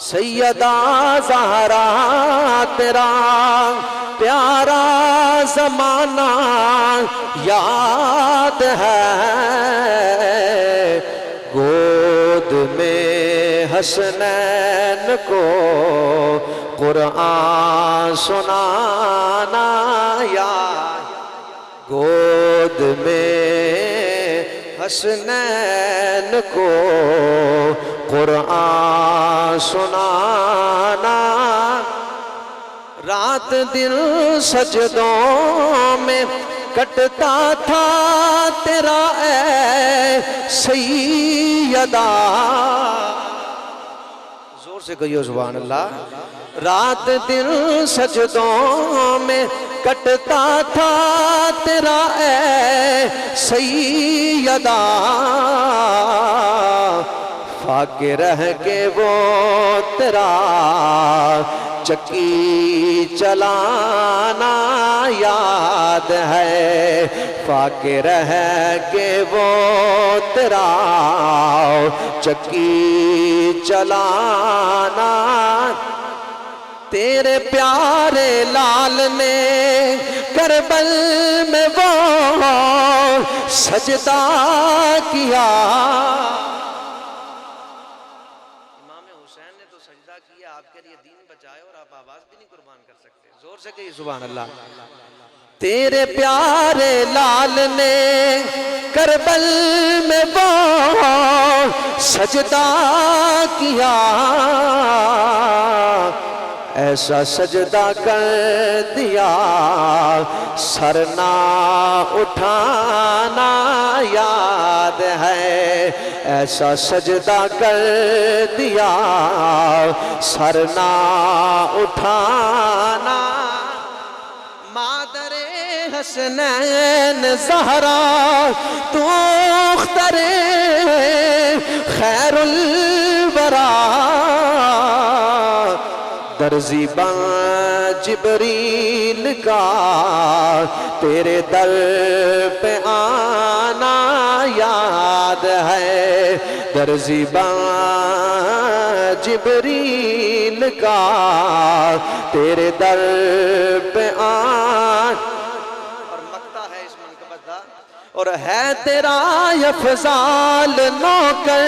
सैयदा ज़हरा तेरा प्यारा ज़माना याद है, गोद में हसनैन को कुरान सुनाना याद, गोद में हसनैन को कुरान सुनाना। रात दिन सजदों में कटता था तेरा ऐ सैयदा, जोर से कहियो सुभान अल्लाह। रात दिन सजदों में कटता था तेरा ऐ सैयदा, फाके रह के वो तेरा चक्की चलाना याद है, फाके रह के वो तेरा चक्की चलाना। तेरे प्यारे लाल ने करबल में वो सजदा किया, आपके लिए दीन बचाए और आप आवाज भी नहीं कुर्बान कर सकते, जोर से कहिए सुभान अल्लाह। तेरे प्यारे लाल ने करबल में वो सजदा किया, ऐसा सजदा कर दिया सर ना उठाना याद है, ऐसा सजदा कर दिया सर ना उठाना। मादरे हसनैन ज़हरा तू अख्तरे खैरुल वरा, दर्जी बा जिब्रील का तेरे दर पे आना याद है, दर्जी बा जिब्रील का तेरे दर पे और मक्ता है इस मनक़बत दा, और है तेरा अफ़ज़ाल नौकर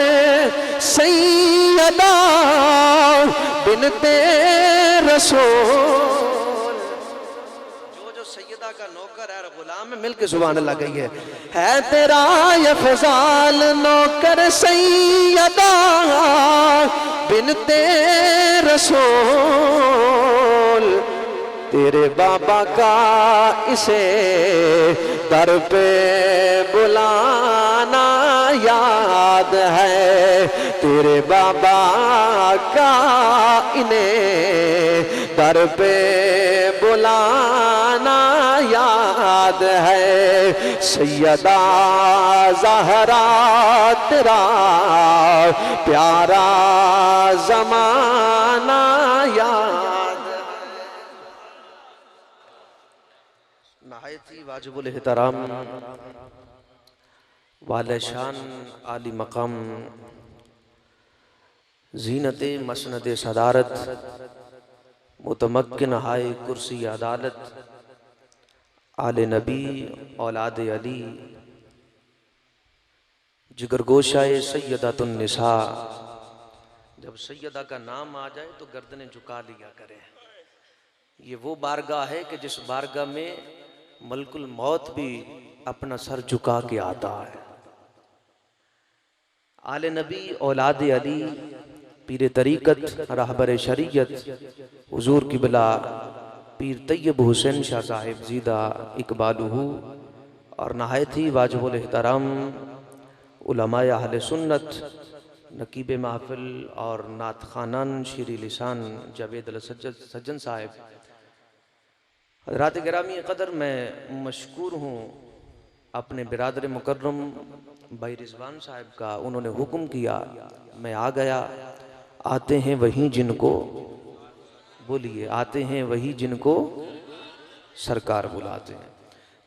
सैयदा बिनते रसूल। जो सैयदा का नौकर है गुलाम है, मिलके सुभान अल्लाह कहिए। है तेरा अफ़ज़ाल नौकर सैयदा बिनते रसूल, तेरे बाबा का इसे दर पे बुलाना याद है, तेरे बाबा का इन्हें दर पे बुलाना याद है। सैयदा ज़हरा तेरा प्यारा ज़माना याद, नहायती वाजिबुल एहतराम वाले शान आली मकाम ज़ीनत मसनद सदारत मुतमक्किन हाय कुर्सी अदालत आले नबी औलाद अली जिगरगोशाए सैयदतुन निसा। जब सैयदा का नाम आ जाए तो गर्दनें झुका लिया करें। ये वो बारगाह है कि जिस बारगाह में मलकुल मौत भी अपना सर झुका के आता है। आले नबी औलाद अली पीर तरीक़त रहबर शरीयत हुजूर किबला पीर तैयब हुसैन शाह साहिब ज़ीदा इकबालुहु और नहायती वाजिबुल एहतराम उलमाए अहले सुन्नत नकीब महफिल और नात खानान शीरी लिसान जावेद अल सज्जन साहिब, हज़रात गिरामी क़दर मैं मशकूर हूँ अपने बिरादर मुकर्रम भाई रिजवान साहब का। उन्होंने हुक्म किया, मैं आ गया। आते हैं वहीं जिनको, बोलिए, आते हैं वही जिनको सरकार बुलाते हैं।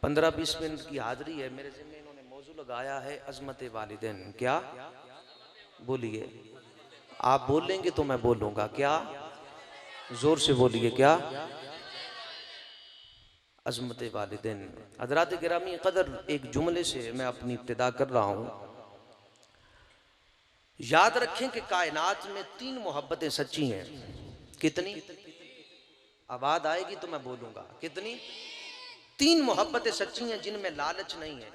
15-20 मिनट की हाजिरी है मेरे ज़िम्मे। इन्होंने मौजू लगाया है अज़मत वालिदैन। क्या बोलिए, आप बोलेंगे तो मैं बोलूंगा। क्या? जोर से बोलिए। क्या? अज़मत वालिदैन। हज़रात गिरामी क़दर, एक जुमले से मैं अपनी इब्तिदा कर रहा हूँ। याद रखें कि कायनात में 3 मोहब्बतें सच्ची हैं। कितनी? आवाज़ आएगी तो मैं बोलूँगा। कितनी? 3 मोहब्बतें सच्ची हैं जिनमें लालच नहीं है,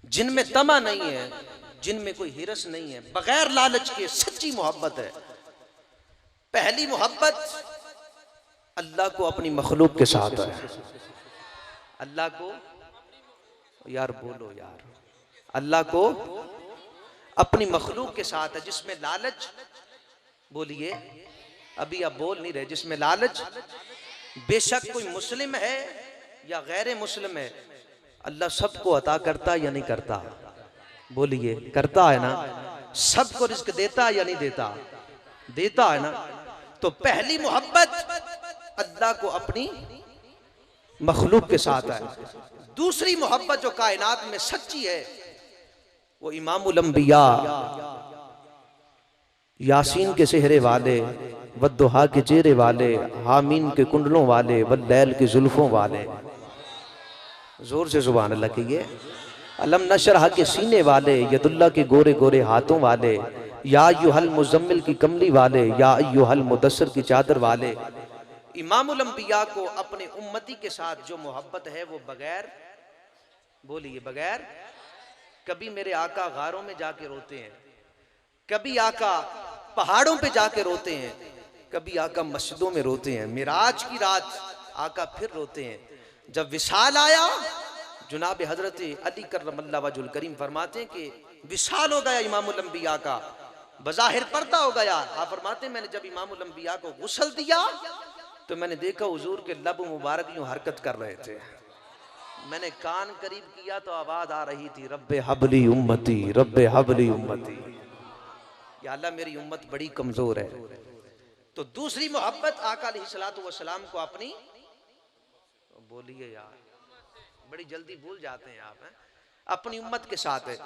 जिनमें तमा नहीं है, जिनमें कोई हिरस नहीं है, बगैर लालच के सच्ची मोहब्बत है। पहली मोहब्बत अल्लाह को अपनी मखलूक के साथ है। अल्लाह को, यार बोलो यार, अल्लाह को अपनी मखलूक के साथ है, जिसमें लालच, बोलिए, अभी आप बोल नहीं रहे, जिसमें लालच, बेशक कोई मुस्लिम है या गैर मुस्लिम है, अल्लाह सबको अता करता या नहीं करता? बोलिए, करता है ना? सबको रिज़्क देता या नहीं देता? देता है ना? तो पहली मोहब्बत अल्लाह को अपनी मखलूक के साथ है। दूसरी मोहब्बत जो कायनात में सच्ची है वो इमामुल अंबिया, यासीन के सेहरे वाले, वद्दुहा के चेहरे वाले, हामीन के कुंडलों वाले, वल्लैल के जुल्फों वाले, जोर से सुभान अल्लाह कहिए, अलम नशरह के सीने वाले, यदुल्ला के गोरे गोरे हाथों वाले, या अय्युहल मुज़म्मिल की कमली वाले, या अय्युहल मुदस्सिर की चादर वाले। इमामुल अंबिया को अपने उम्मती के साथ जो मोहब्बत है वो बगैर, बोलिए, बगैर, कभी मेरे आका गारों में जाके रोते हैं, कभी आका पहाड़ों पे जाके रोते हैं, कभी आका मस्जिदों में रोते हैं, मिराज की रात आका फिर रोते हैं। जब विशाल आया, जुनाब हजरत अली करमल्लाहु वजहुल करीम फरमाते हैं कि विशाल हो गया इमामुल अंबिया का, बज़ाहिर पर्दा हो गया। आप फरमाते हैं मैंने जब इमामुल अंबिया को गुस्ल दिया तो मैंने देखा हुजूर के लब मुबारक यूं हरकत कर रहे थे। मैंने कान करीब किया तो आवाज आ रही थी, रब्बे हबली उम्मती, रब्बे हबली उम्मती, या अल्लाह मेरी उम्मत बड़ी कमजोर है। तो दूसरी मोहब्बत आका अलैहिस्सलातु वस्सलाम को अपनी, बोलिए यार, बड़ी जल्दी भूल जाते हैं आप, अपनी उम्मत के साथ है।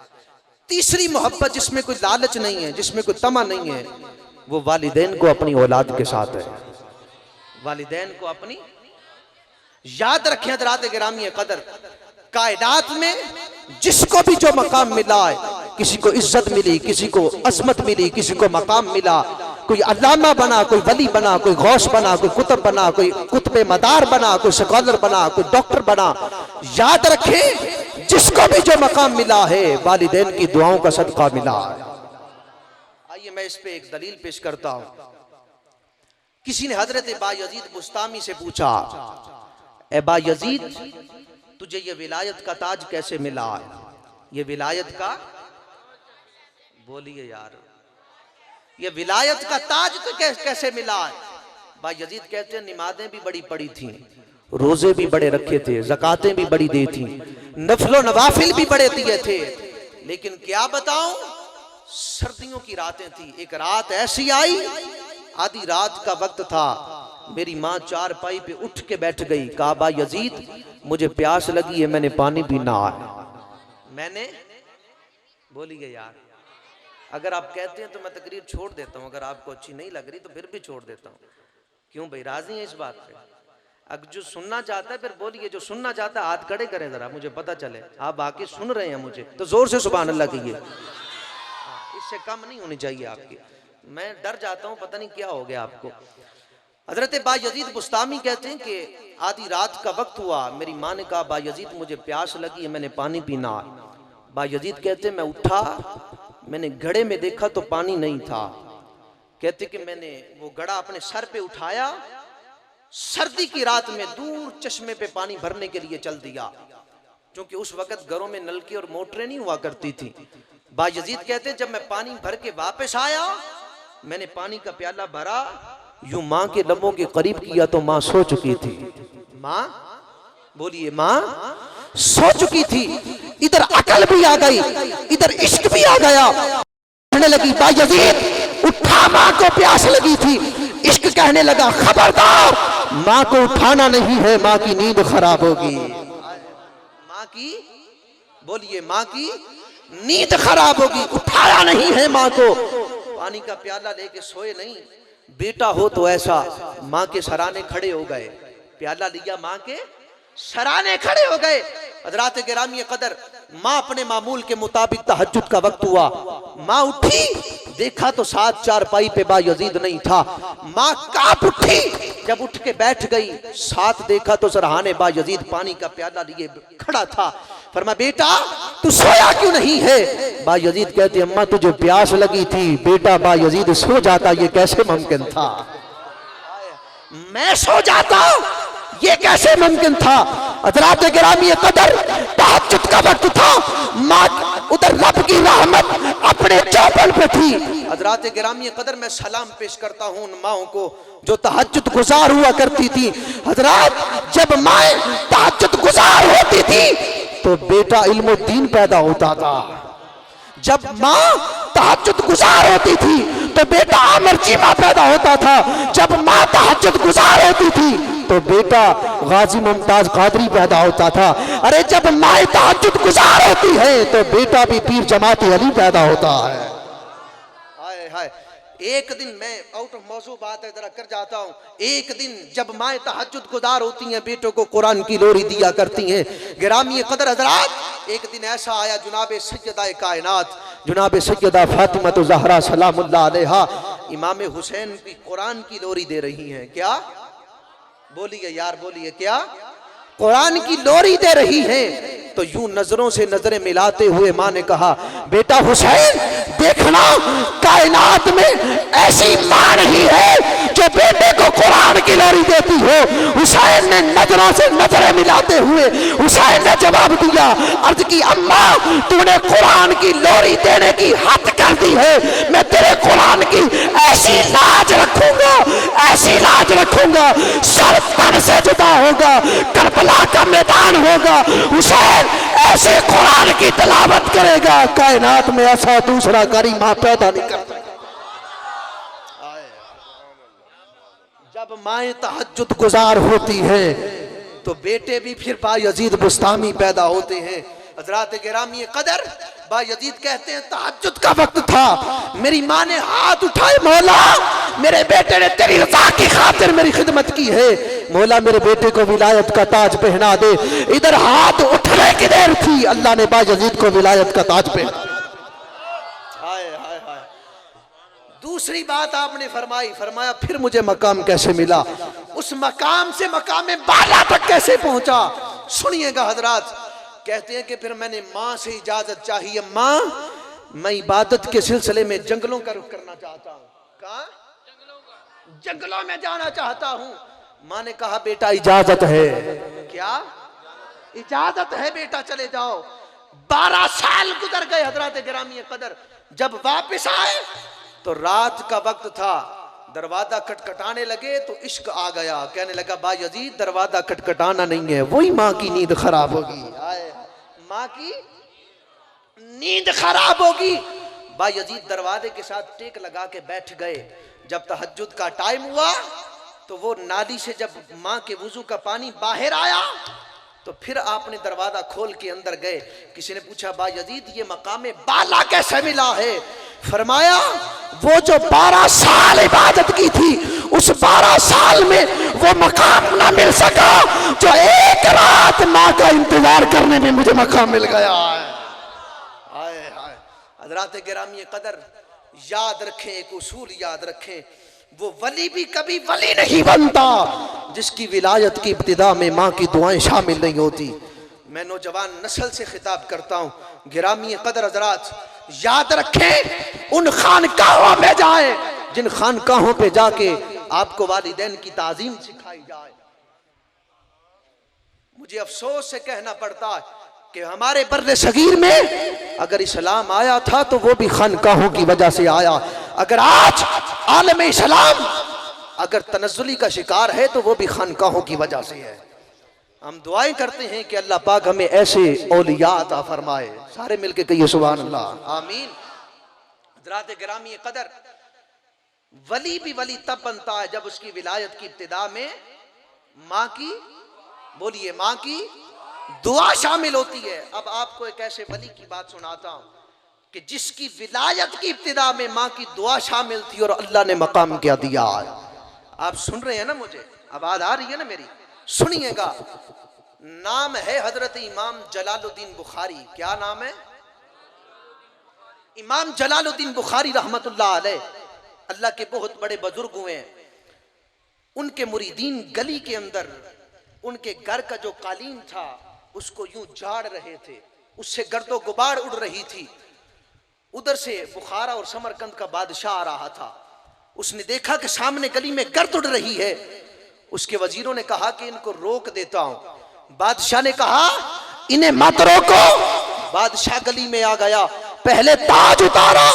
तीसरी मोहब्बत जिसमें कोई लालच नहीं है, जिसमें कोई तमा नहीं है, वो वालिदैन को अपनी औलाद के साथ है। वालिदैन को अपनी, याद रखें हज़रात गिरामी क़दर, कायनात में जिसको भी जो मकाम मिला है, किसी को इज्जत मिली, किसी को अज़मत मिली, किसी को मकाम मिला, कोई अल्लामा बना, कोई वली बना, कोई गौस बना, कोई कुतुब बना, कोई कुतुब मदार बना, कोई स्कॉलर बना, कोई डॉक्टर बना, याद रखें जिसको भी जो मकाम मिला है वालिदैन की दुआओं का सदका मिला है। आइए मैं इस पे एक दलील पेश करता हूं। किसी ने हजरत बायजीद बुस्तामी से पूछा, ए बायजीद, तुझे ये विलायत का ताज कैसे मिला? ये विलायत का, बोलिए यार, ये विलायत का ताज तो कैसे मिला है? बायजीद कहते हैं नमाजें भी बड़ी पड़ी थी, रोजे भी बड़े रखे थे, ज़कातें भी बड़ी दी थी, नफलो नवाफिल भी बड़े दिए थे, लेकिन क्या बताऊं, सर्दियों की रातें थी। एक रात ऐसी आई, आधी रात का वक्त था, मेरी माँ चारपाई पे उठ के बैठ गई, कहा बायजीद मुझे प्यास लगी है, मैंने पानी पीना है। मैंने, बोलिए यार, अगर आप कहते हैं तो मैं तकरीर छोड़ देता हूँ, अगर आपको अच्छी नहीं लग रही तो फिर भी छोड़ देता हूँ। क्यों भाई, राजी हैं इस बात पे? अगर जो सुनना चाहता है फिर बोलिए, जो सुनना चाहता है हाथ खड़े करें जरा, मुझे पता चले आप बाकी सुन रहे हैं मुझे, तो जोर से सुभान अल्लाह कहिए। इससे कम नहीं होनी चाहिए आपकी, मैं डर जाता हूँ, पता नहीं क्या हो गया आपको। हजरत बायजीद बुस्तामी कहते हैं कि आधी रात का वक्त हुआ, मेरी माँ ने कहा बायजीद मुझे प्यास लगी है, मैंने पानी पीना। बायजीद कहते हैं मैं उठा, मैंने घड़े में देखा तो पानी नहीं था। कहते कि मैंने वो घड़ा अपने सर पे उठाया, सर्दी की रात में दूर चश्मे पे पानी भरने के लिए चल दिया, क्योंकि उस वक्त घरों में नलकी और मोटरें नहीं हुआ करती थी। बायजीद कहते जब मैं पानी भर के वापस आया, मैंने पानी का प्याला भरा, यूं माँ के लबों के करीब किया तो माँ सो चुकी थी। माँ, बोलिए, माँ सो चुकी थी। इधर अकल भी आ गई, इधर इश्क भी आ गया। कहने लगी बायजीद उठा, माँ को प्यास लगी थी। इश्क कहने लगा खबरदार, माँ को उठाना नहीं है, माँ की नींद खराब होगी। माँ की, बोलिए, माँ की नींद खराब होगी, उठाया नहीं है माँ को। पानी का प्याला लेके सोए नहीं, बेटा हो तो ऐसा माँ के सराने खड़े हो गए, प्याला लिया माँ के सराने खड़े हो गए। हजरात गिरामी कदर, माँ अपने मामूल के मुताबिक तहज्जुद का वक्त हुआ, माँ उठी, देखा तो साथ चारपाई पे बायजीद नहीं था, माँ कांप उठी, जब उठ के बैठ गई साथ देखा तो सरहाने बायजीद पानी का प्याला लिए खड़ा था। फरमा बेटा तू सोया क्यों नहीं है? बायजीद कहते अम्मा तुझे प्यास लगी थी। बेटा बायजीद सो जाता ये कैसे मुमकिन था? मैं सो जाता ये कैसे मुमकिन था? हज़रात गिरामी कदर, तहज्जुद का वक्त था, माँ उधर रब की रहमत अपने चौपन पे थी। हज़रात गिरामी कदर, मैं सलाम पेश करता हूँ उन माओं को जो तहज्जुद गुजार हुआ करती थी। हज़रात जब माएँ तहज्जुद गुजार होती थी तो बेटा इल्म दीन पैदा होता था। जब माँ तहज्जुद गुजार होती थी तो बेटा आमिर चीमा पैदा होता था। जब माँ तहज्जुद गुजार होती थी तो बेटा गाजी मुमताज कादरी पैदा होता था। अरे जब माँ तहज्जुद गुजार होती है तो बेटा भी पीर जमाती अली पैदा होता है। हाय हाय, एक दिन मैं आउट ऑफ मौजू बात है जरा कर जाता हूँ। एक दिन जब माए तहज्जुद गुजार होती हैं बेटों को कुरान की लोरी दिया करती हैं। गिरामी कदर हजरात, एक दिन ऐसा आया जुनाब सैयदा कायनात जुनाब सैयदा फातिमा तो ज़हरा सलामुल्लाह अलैहा इमाम हुसैन की कुरान की लोरी दे रही हैं। क्या बोलिए यार, बोलिए, क्या कुरान की लोरी दे रही हैं? तो यूं नजरों से नजरें मिलाते हुए माँ ने कहा बेटा हुसैन देखना, कायनात में ऐसी माँ नहीं है जो बेटे को कुरान की लोरी देती हो। हुसैन ने नजरों से नजरें मिलाते हुए हुसैन ने जवाब दिया, अर्ज की अम्मा तूने कुरान की लोरी देने की हद कर दी है, मैं तेरे कुरान की ऐसी लाज रखूंगा, ऐसी लाज रखूंगा, सर तन से जुदा होगा, करबला का मैदान होगा, हुसैन ऐसे कुरान की तिलावत करेगा कायनात में ऐसा दूसरा कारी माँ पैदा नहीं कर सकता। जब माएँ तहज्जुद गुजार होती हैं तो बेटे भी फिर बायजीद बुस्तामी पैदा होते हैं। हज़रात गिरामी कदर, बायजीद कहते हैं तहज्जुद का वक्त था, मेरी माँ ने हाथ उठाए, मौला मेरे बेटे ने तेरी रज़ा की खातिर मेरी खिदमत की है, मौला मेरे बेटे को विलायत का ताज पहना दे। इधर हाथ उठने की देर थी, अल्लाह ने बायजीद को विलायत का ताज पहना। हाय हाय हाय। दूसरी बात आपने फरमाई, फरमाया फिर मुझे मकाम कैसे मिला, उस मकाम से मकाम बाला तक कैसे पहुंचा? सुनिएगा हजरात, कहते हैं कि फिर मैंने माँ से इजाजत चाहिए, माँ मैं इबादत के सिलसिले में जंगलों का रुख करना चाहता हूँ। कहाँ? जंगलों में जाना चाहता हूँ। माँ ने कहा बेटा इजाजत है। क्या इजाजत है बेटा, चले जाओ। 12 साल गुजर गए हजरात गिरामी कदर। जब वापस आए तो रात का वक्त था, दरवाजा खटखटाने लगे तो इश्क आ गया, कहने लगा बायजीद दरवाजा खटखटाना नहीं है, वही माँ की नींद खराब होगी, माँ की नींद खराब होगी। बायजीद दरवाजे के साथ टेक लगा के बैठ गए। जब तहज्जुद का टाइम हुआ तो वो नाली से जब माँ के वुजू का पानी बाहर आया तो फिर आपने दरवाजा खोल के अंदर गए। किसी ने पूछा बायजीद ये मकाम बाला कैसे मिला है? फरमाया वो जो 12 साल इबादत की थी उस 12 साल में वो मकाम ना मिल सका जो एक रात माँ का इंतजार करने में मुझे मकाम मिल गया। हाय हाय। हज़रात गिरामी कदर, याद रखें, एक उसूल याद रखें, वो वली भी कभी वली नहीं बनता जिसकी विलायत की इब्तिदा में माँ की दुआएं शामिल नहीं होती। मैं नौजवान नस्ल से खिताब करता हूँ, गिरामी कदर हजरात याद रखें, उन खानकाहों में जाएं जिन खानकाहों पे जाके आपको वालिदैन की ताजीम सिखाई जाए। मुझे अफसोस से कहना पड़ता है कि हमारे बर्रे सगीर में अगर इस्लाम आया था तो वो भी खानकाहों की वजह से आया। अगर आज आलम इस्लाम अगर तनज़्ज़ुली का शिकार है तो वो भी खानकाहों की वजह से है। हम दुआएं करते हैं कि अल्लाह पाक हमें ऐसे औलिया अता फरमाए। सारे मिलके कहिए सुभान अल्लाह, आमीन। हज़रात गिरामी कदर, वली भी वली तब बनता है जब उसकी विलायत की इब्तिदा में माँ की, बोलिए, माँ की दुआ शामिल होती है। अब आपको एक ऐसे वली की बात सुनाता हूँ कि जिसकी विलायत की इब्तिदा में माँ की दुआ शामिल थी और अल्लाह ने मकाम क्या दिया। आप सुन रहे हैं ना, मुझे आवाज आ रही है ना मेरी? सुनिएगा। नाम है हजरत इमाम जलालुद्दीन बुखारी। क्या नाम है? इमाम जलालुद्दीन बुखारी रहमतुल्लाह अलैह, अल्लाह के बहुत बड़े बुजुर्ग हुए हैं। उनके मुरीदीन गली के अंदर उनके घर का जो कालीन था उसको यूं झाड़ रहे थे, उससे गर्दो गुबार उड़ रही थी। उधर से बुखारा और समरकंद का बादशाह आ रहा था। उसने देखा कि सामने गली में गर्द उड़ रही है। उसके वजीरों ने कहा कि इनको रोक देता हूं। बादशाह ने कहा इन्हें मत रोको। बादशाह गली में आ गया, पहले ताज उतारा,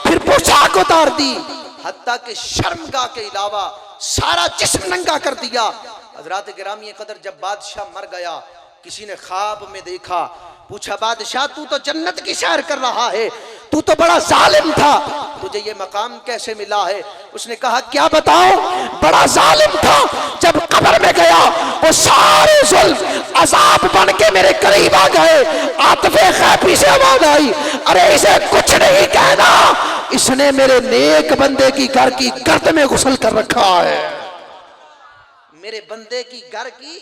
फिर पोशाक उतार दी, हत्ता के शर्मगाह के अलावा सारा जिस्म नंगा कर दिया। हजरात गिरामी कदर, जब बादशाह मर गया, किसी ने ख्वाब में देखा, पूछा बादशाह तू तो जन्नत की सैर कर रहा है, तू तो बड़ा जालिम था, तुझे ये मकाम कैसे मिला है? उसने कहा क्या बताओ, बड़ा जालिम था। जब कब्र में गया वो सारे जुल्म अजाब बन के मेरे करीब आ गए। आतिफे खैफी से आवाज आई, अरे इसे कुछ नहीं कहना, इसने मेरे नेक बंदे की घर की गर्द में गुसल कर रखा है। मेरे बंदे की घर की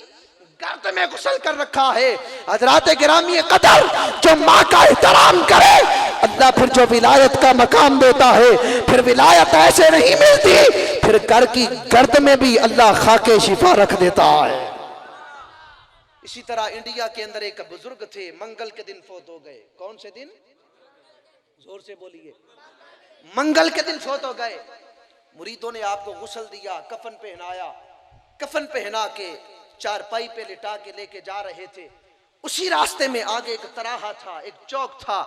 गर्द में गुसल कर रखा है। हजरात गिरामी कदर, जो माँ का एहतराम करे अल्लाह फिर जो विलायत का मकाम देता है, फिर विलायत ऐसे नहीं मिलती, फिर घर की गर्द में भी अल्लाह खाके शिफा रख देता है। इसी तरह इंडिया के अंदर एक बुजुर्ग थे, मंगल के दिन फौत हो गए। कौन से दिन? जोर से बोलिए। मंगल के दिन फौत हो गए। मुरीदों ने आपको गुस्ल दिया, कफन पहनाया, कफन पहना के चारपाई पे लिटा के लेके जा रहे थे। उसी रास्ते में आगे एक तराहा था, एक चौक था।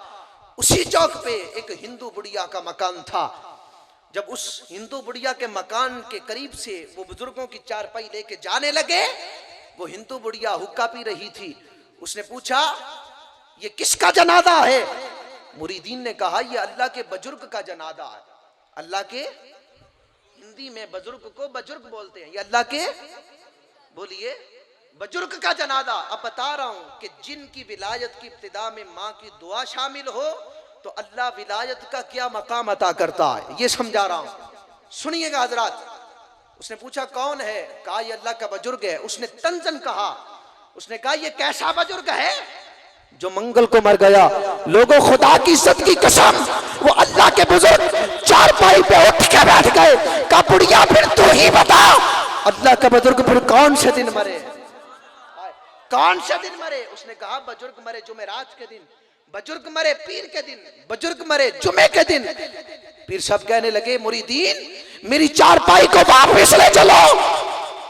उसी चौक पे एक हिंदू बुढ़िया का मकान था। जब उस हिंदू बुढ़िया के मकान के करीब से वो बुजुर्गों की चारपाई लेके जाने लगे, वो हिंदू बुढ़िया हुक्का पी रही थी। उसने पूछा ये किसका जनाजा है? मुरीदीन ने कहा ये अल्लाह के बुजुर्ग का जनाजा है। अल्लाह के, हिंदी में बुजुर्ग को बुजुर्ग बोलते हैं, ये अल्लाह के, बोलिए, बुजुर्ग का जनाजा। अब बता रहा हूं कि जिनकी विलायत की इब्तिदा में माँ की दुआ शामिल हो तो अल्लाह विलायत का क्या मकाम अता करता है, ये समझा रहा हूं। सुनिएगा हजरात। उसने पूछा कौन है? कहा ये अल्लाह का बुजुर्ग है। उसने तंजन कहा, उसने कहा ये कैसा बुजुर्ग है जो मंगल को मर गया? लोगों खुदा की इज्जत की कसम, वो अल्लाह के बुजुर्ग चारपाई पे उठ के बैठ गए। कहा बुढ़िया फिर तू ही बता, अल्लाह का बुजुर्ग फिर कौन से दिन मरे, कौन से दिन मरे? उसने कहा बुजुर्ग मरे जुमेरात के दिन, बुजुर्ग मरे पीर के दिन, बुजुर्ग मरे जुमे के दिन। पीर साहब कहने लगे मुरीदीन मेरी चारपाई को वापस ले चलो,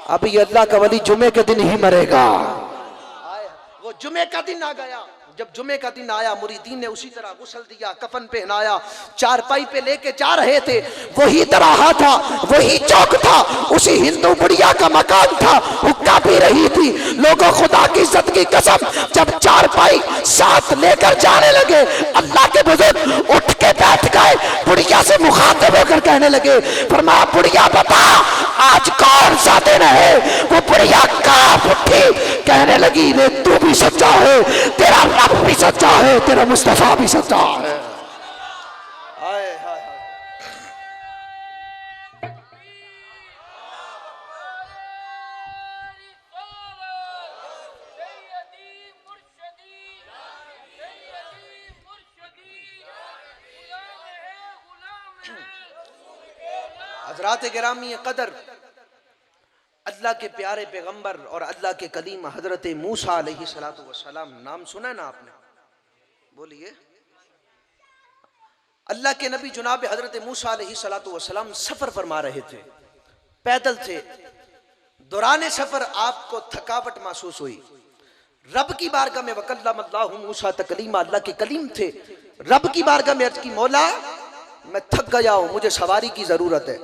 अभी अल्लाह का वली जुमे के दिन ही मरेगा। वो जुमे का दिन आ गया। जब जुमे का दिन आया, मुरीदीन ने उसी तरह गुस्ल दिया, कफन पहनाया, चारपाई पे लेके जा रहे थे। वही तराहा था, वही चौक था, उसी हिंदू बुढ़िया का मकान था, हुक्का पी रही थी। लोगों खुदा की इज्जत की कसम, जब चारपाई साथ लेकर जाने लगे, अल्लाह के बुजुर्ग उठ के बैठ गए। बुढ़िया से मुखातिब होकर कहने लगे, फरमाया बुढ़िया बता आज कौन सा दिन है? वो बुढ़िया कांप उठी, कहने लगी रे तू भी सच्चा है, तेरा रब भी सच्चा है, तेरा मुस्तफा भी सच्चा है। हाय हाय हजरात गिरामी कदर, अल्लाह के प्यारे पैगंबर और अल्लाह के कलीम हजरत मूसा अलैहिस्सलातु वस्सलाम, नाम सुना ना आपने? बोलिए। अल्लाह के नबी जनाब हजरत मूसा अलैहिस्सलातु वस्सलाम सफर फरमा रहे थे, पैदल थे। दौरान सफर आपको थकावट महसूस हुई। रब की बारगाह में वकल्लमल्लाहु मूसा तकलीमा, अल्लाह के कलीम थे। रब की बारगाह में अर्ज की मौला मैं थक गया हूं, मुझे सवारी की जरूरत है।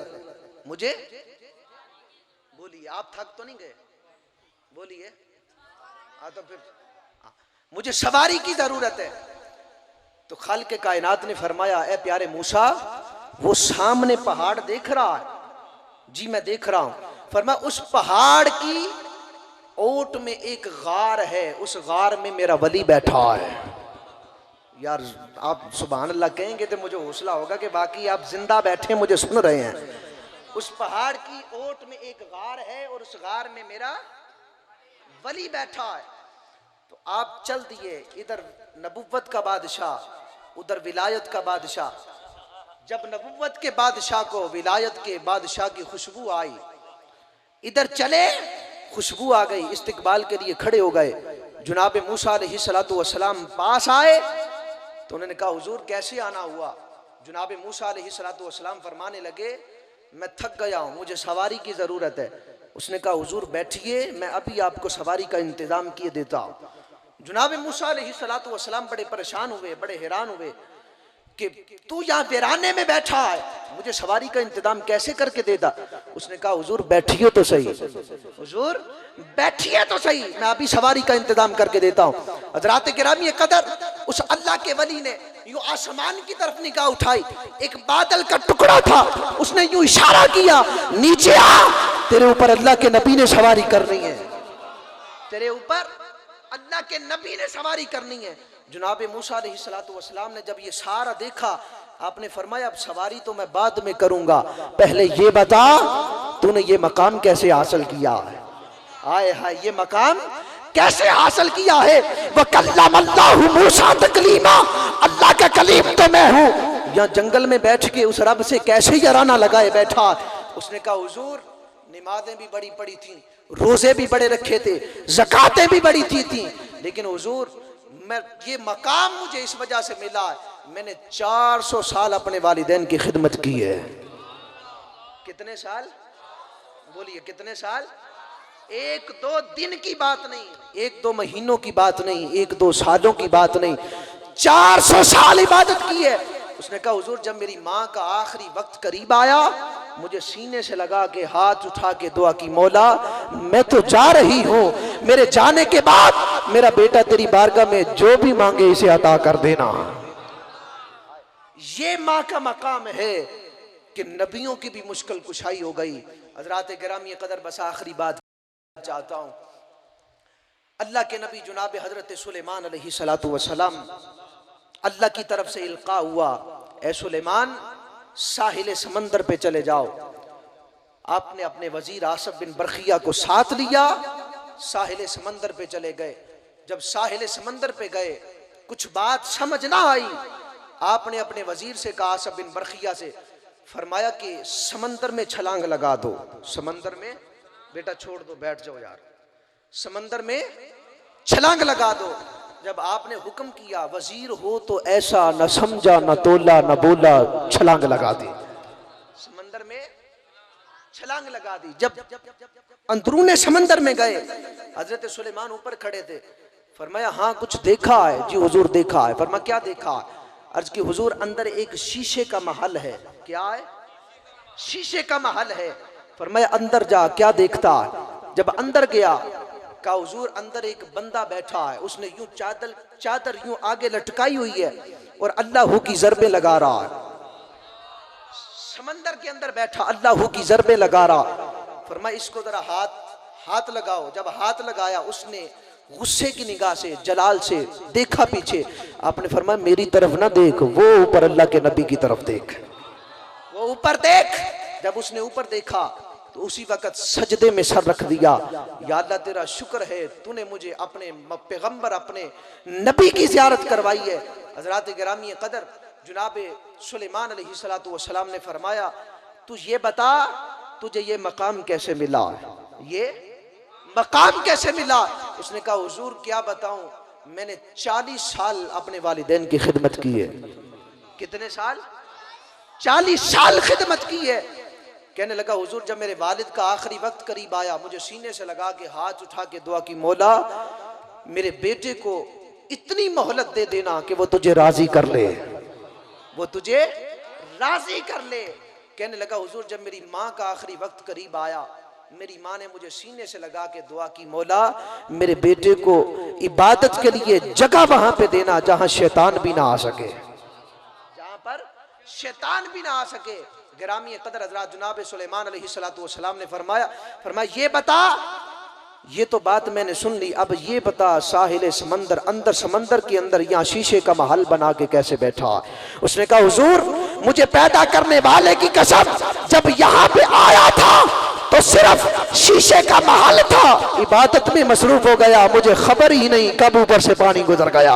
मुझे, बोलिए, आप थक तो नहीं गए? बोलिए। हाँ तो फिर मुझे सवारी की जरूरत है। तो खालिक कायनात ने फरमाया ए प्यारे मूसा, वो सामने पहाड़ देख रहा है? जी मैं देख रहा हूं। फरमाया उस पहाड़ की ओट में एक गार है, उस गार में मेरा वली बैठा है। यार आप सुभान अल्लाह कहेंगे तो मुझे हौसला होगा कि बाकी आप जिंदा बैठे मुझे सुन रहे हैं। उस पहाड़ की ओट में एक गार है और उस गार में मेरा वली बैठा है। तो आप चल दिए, इधर नबुव्वत का बादशाह उधर विलायत का बादशाह। जब नबुव्वत के बादशाह को विलायत के बादशाह की खुशबू आई, इधर चले खुशबू आ गई, इस्तिकबाल के लिए खड़े हो गए। जुनाब मूसा अलैहिस्सलातु वस्सलाम पास आए तो उन्होंने कहा हुजूर कैसे आना हुआ। जुनाब मूसा अलैहिस्सलातु वस्सलाम फरमाने लगे मैं थक गया हूँ, मुझे सवारी की ज़रूरत है। उसने कहा हुजूर बैठिए, मैं अभी आपको सवारी का इंतज़ाम किए देता हूँ। जुनाब मूसा अलैहिस्सलातु वस्सलाम बड़े परेशान हुए, बड़े हैरान हुए कि तू यहाँ वीराने में बैठा है, मुझे सवारी का इंतजाम कैसे करके देता। उसने कहा हुजूर बैठिए तो सही, हुजूर बैठिए तो सही, मैं अभी सवारी का इंतजाम करके देता हूँ। हज़रात गिरामी कदर, उस अल्लाह के वली ने यूं आसमान की तरफ निगाह उठाई, एक बादल का टुकड़ा था, उसने यूं इशारा किया नीचे आ, तेरे ऊपर अल्लाह के नबी ने सवारी करनी है, तेरे ऊपर अल्लाह के नबी ने सवारी करनी है। जुनाब मूसा अलैहिस्सलातु वस्सलाम ने जब ये सारा देखा, आपने फरमाया अब सवारी तो मैं बाद में करूंगा, पहले ये बता तूने ये मकाम कैसे हासिल किया है। आए हाय, ये मकाम कैसे हासिल किया है। वह कल्लमल्लाहु मूसा तकलीमा, अल्लाह का कलीम तो मैं हूँ। यहाँ जंगल में बैठ के उस रब से कैसे याराना लगाए बैठा। उसने कहा हुजूर नमाजें भी बड़ी पड़ी थी, रोजे भी बड़े रखे थे, ज़कातें भी बड़ी थी, लेकिन हुजूर मैं ये मकाम मुझे इस वजह से मिला है, मैंने 400 साल अपने वालिदैन की खिदमत की है। कितने साल बोलिए, कितने साल। एक दो दिन की बात नहीं, एक दो महीनों की बात नहीं, एक दो सालों की बात नहीं, 400 साल इबादत की है। उसने कहा हुजूर जब मेरी माँ का आखिरी वक्त करीब आया, मुझे सीने से लगा के हाथ उठा के दुआ की मौला मैं तो जा रही हूँ, मेरे जाने के बाद मेरा बेटा तेरी बारगाह में जो भी मांगे इसे अता कर देना। ये माँ का मकाम है कि नबियों की भी मुश्किल कुशाई हो गई। हज़रात गिरामी कदर, बस आखिरी बात चाहता हूँ। अल्लाह के नबी जुनाब हजरत सुलेमान अलैहिस्सलातु वस्सलाम अल्लाह की तरफ से इल्का हुआ, ए सुलेमान साहिल समंदर पे चले जाओ। आपने अपने वजीर आसफ बिन बरखिया को साथ लिया, साहिल समंदर पे चले गए। जब साहिल समंदर पे गए कुछ बात समझ ना आई, आपने अपने वजीर से कहा, आसफ बिन बरखिया से फरमाया कि समंदर में छलांग लगा दो। समंदर में बेटा छोड़ दो, बैठ जाओ यार, समंदर में छलांग लगा दो। जब आपने हुक्म किया, वजीर हो तो ऐसा न समझा न तोला न बोला, छलांग लगा दी, समंदर में छलांग लगा दी। जब अंदरूने समंदर में गए, हजरत सुलेमान ऊपर खड़े थे। फरमाया हाँ कुछ देखा है। जी हुजूर देखा है। फरमा क्या देखा। अर्ज की हुजूर अंदर एक शीशे का महल है। क्या है। शीशे का महल है। फरमाया अंदर जा, क्या देखता है। जब अंदर गया, कहा हुजूर अंदर एक बंदा बैठा है, उसने यूं चादर यूं आगे लटकाई हुई है और अल्लाह की ज़रबे लगा रहा है। समंदर के अंदर बैठा अल्लाह की ज़रबे लगा रहा। फरमाया इसको जरा हाथ लगाओ। जब हाथ लगाया, उसने गुस्से की निगाह से, जलाल से देखा पीछे। आपने फरमाया मेरी तरफ ना देख, वो ऊपर अल्लाह के नबी की तरफ देख, वो ऊपर देख। जब उसने ऊपर देखा तो उसी वक्त सजदे में सर रख दिया। या अल्लाह तेरा शुक्र है, तूने मुझे अपने पैगंबर, अपने नबी की ज़ियारत करवाई है। हज़रात गिरामी कदर, जुनाब सुलेमान अलैहिस्सलातु वस्सलाम ने फरमाया तू ये बता तुझे ये मकाम कैसे मिला, ये मकाम कैसे मिला। उसने कहा हुजूर क्या बताऊं, मैंने 40 साल अपने वालिदैन की खिदमत की है। कितने साल। 40 साल खिदमत की है। कहने लगा हुजूर जब मेरे वालिद का आखिरी वक्त करीब आया, मुझे सीने से लगा के हाथ उठा के दुआ की मौला मेरे बेटे को इतनी मोहलत दे देना कि वो तुझे राजी कर ले, वो तुझे राजी कर ले। कहने लगा हुजूर जब मेरी माँ का आखिरी वक्त करीब आया, मेरी माँ ने मुझे सीने से लगा के दुआ की मौला मेरे बेटे को इबादत के लिए जगह वहां पे देना जहां शैतान भी ना आ सके, जहां पर शैतान भी ना आ सके। गिरामी कदर हज़रात जुनाब सुलेमान अलैहिस्सलातु वस्सलाम ने फरमाया ये बता ये तो बात मैंने सुन ली, अब ये बता साहिल समंदर, अंदर समंदर के अंदर यहाँ शीशे का महल बना के कैसे बैठा? उसने कहा हुजूर मुझे पैदा करने वाले की कसम, जब यहाँ पे आया था तो सिर्फ शीशे का महल था, इबादत में मसरूफ हो गया, मुझे खबर ही नहीं कब ऊपर से पानी गुजर गया।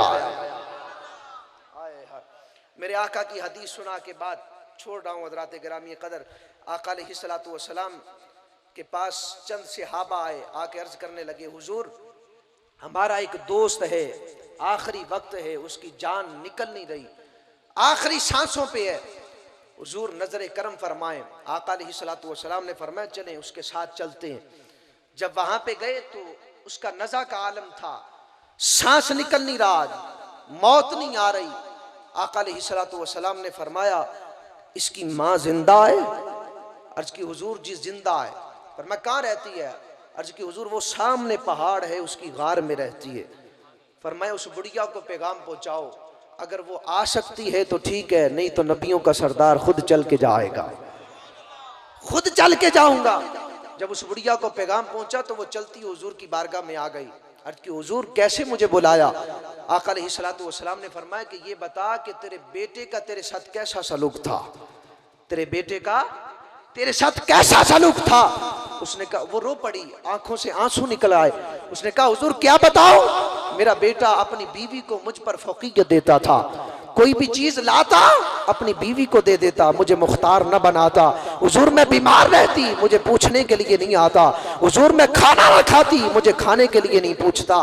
मेरे आका की हदीस सुना के बाद छोड़ रहा हूँ हज़रात गिरामी कदर, आका अलैहिस्सलातु वस्सलाम के पास चंद सहाबा आए, आके अर्ज करने लगे हुजूर हमारा एक दोस्त है, आखिरी वक्त है, उसकी जान निकल नहीं रही, आखिरी सांसों पे है, हुजूर नजर करम फरमाएं। आका अलैहिस्सलातु वस्सलाम ने फरमाया चलें उसके साथ चलते हैं। जब वहां पे गए तो उसका नज़ा का आलम था, सांस निकल नहीं रहा, मौत नहीं आ रही। आका अलैहिस्सलातु वस्सलाम ने फरमाया इसकी माँ जिंदा है? अर्ज की हुजूर जी जिंदा है। फरमाया कहाँ रहती है? अर्ज की हुजूर वो सामने पहाड़ है उसकी गार में रहती है। फरमाया उस बुढ़िया को पैगाम पहुंचाओ, अगर वो आ सकती है तो ठीक है, नहीं तो नबियों का सरदार खुद चल के जाएगा, खुद चल के जाऊंगा। जब उस बुढ़िया को पैगाम पहुंचा तो वो चलती हुजूर की बारगाह में आ गई। अर्ज की हुजूर कैसे मुझे बुलाया? आका अलैहिस्सलातु वस्सलाम ने फरमाया कि ये बता कि तेरे बेटे का तेरे साथ कैसा सलूक था, तेरे बेटे का तेरे साथ कैसा सलूक था? उसने कहा, वो रो पड़ी, आंखों से आंसू निकल आए। उसने कहा हुजूर क्या बताओ, मेरा बेटा अपनी बीवी को मुझ पर फौकियत देता था, कोई भी चीज लाता अपनी बीवी को दे देता, मुझे मुख्तार न बनाता। हुजूर मैं बीमार रहती, मुझे पूछने के लिए नहीं आता। हुजूर मैं खाना न खाती, मुझे खाने के लिए नहीं पूछता।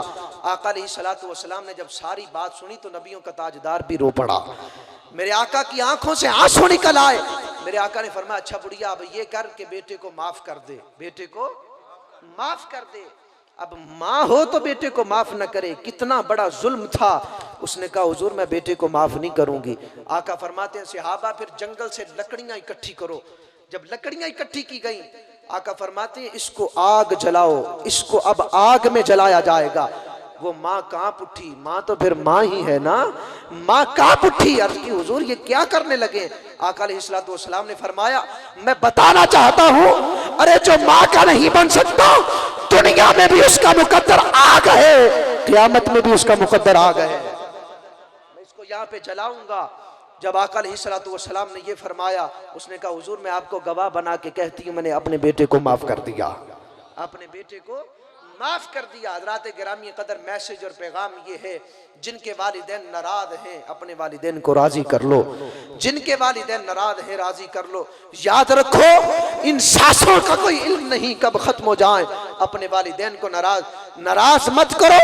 आका अलैहिस्सलातु वस्सलाम ने जब सारी बात सुनी तो नबियों का ताजदार भी रो पड़ा। मेरे आका की आंखों से आंसू निकल आए। मेरे आका ने फरमाया अच्छा बुढ़िया अब ये कर के बेटे को माफ कर दे, बेटे को माफ कर दे। अब माँ हो तो बेटे को माफ न करे, कितना बड़ा जुल्म था। उसने कहा हुजूर मैं बेटे को माफ नहीं करूंगी। आका फरमाते हैं सहाबा फिर जंगल से लकड़ियां इकट्ठी करो। जब लकड़ियां इकट्ठी की गई, आका फरमाते हैं इसको आग जलाओ, इसको अब आग में जलाया जाएगा। वो माँ कांप उठी, माँ तो फिर माँ ही है ना, माँ कांप उठी। अर्ज की हुजूर ये क्या करने लगे? आका अलैहिस्सलातु वस्सलाम ने फरमाया मैं बताना चाहता हूँ, अरे जो माँ का नहीं बन सकता दुनिया में भी उसका मुकद्दर आग है, क़यामत में भी उसका मुकद्दर आग है। मैं इसको यहाँ पे जलाऊंगा। जब आका अलैहिस्सलातु वस्सलाम ने ये फरमाया, उसने कहा हुजूर मैं आपको गवाह बना के कहती हूँ मैंने अपने बेटे को माफ कर दिया, अपने बेटे को माफ कर दिया। हज़रात गिरामी कदर मैसेज और पैगाम ये है, जिनके वालिदैन नाराज हैं अपने वालिदैन को राजी कर लो, जिनके वालिदैन नाराज हैं राजी कर लो। याद रखो इन सांसों का कोई इल्म नहीं कब खत्म हो जाए, अपने वालिदैन को नाराज मत करो।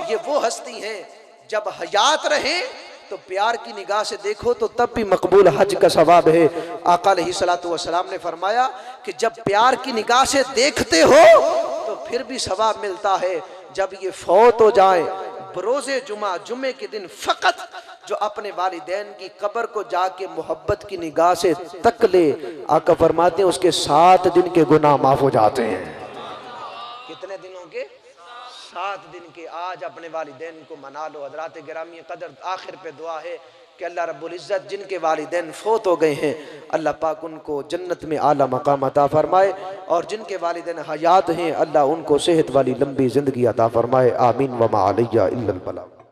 ये वो हस्ती हैं जब हयात रहे तो प्यार की निगाह से देखो तो तब भी मकबूल हज का सवाब है। आका अलैहिस्सलातु वस्सलाम ने फरमाया कि जब प्यार की निगाह से देखते हो तो फिर भी सवाब मिलता है। जब ये फौत हो जाए बरोज़े जुमा, जुमे के दिन फ़कत जो अपने वालिदैन की कब्र को जाके मोहब्बत की निगाह से तक ले, आका फरमाते हैं उसके 7 दिन के गुनाह माफ हो जाते हैं। कितने दिनों के? 7 दिन के। आज अपने वालिदैन को मना लो। हज़रात गिरामी कदर आखिर पे दुआ है कि अल्लाह रब्बुल इज़्ज़त जिनके वालिदैन फ़ौत हो गए हैं अल्लाह पाक उनको जन्नत में आला मकाम अता फरमाए, और जिनके वालिदैन हयात हैं अल्लाह उनको सेहत वाली लंबी ज़िंदगी अता फरमाए। आमीन व मा अलैया इल्लल बलाग।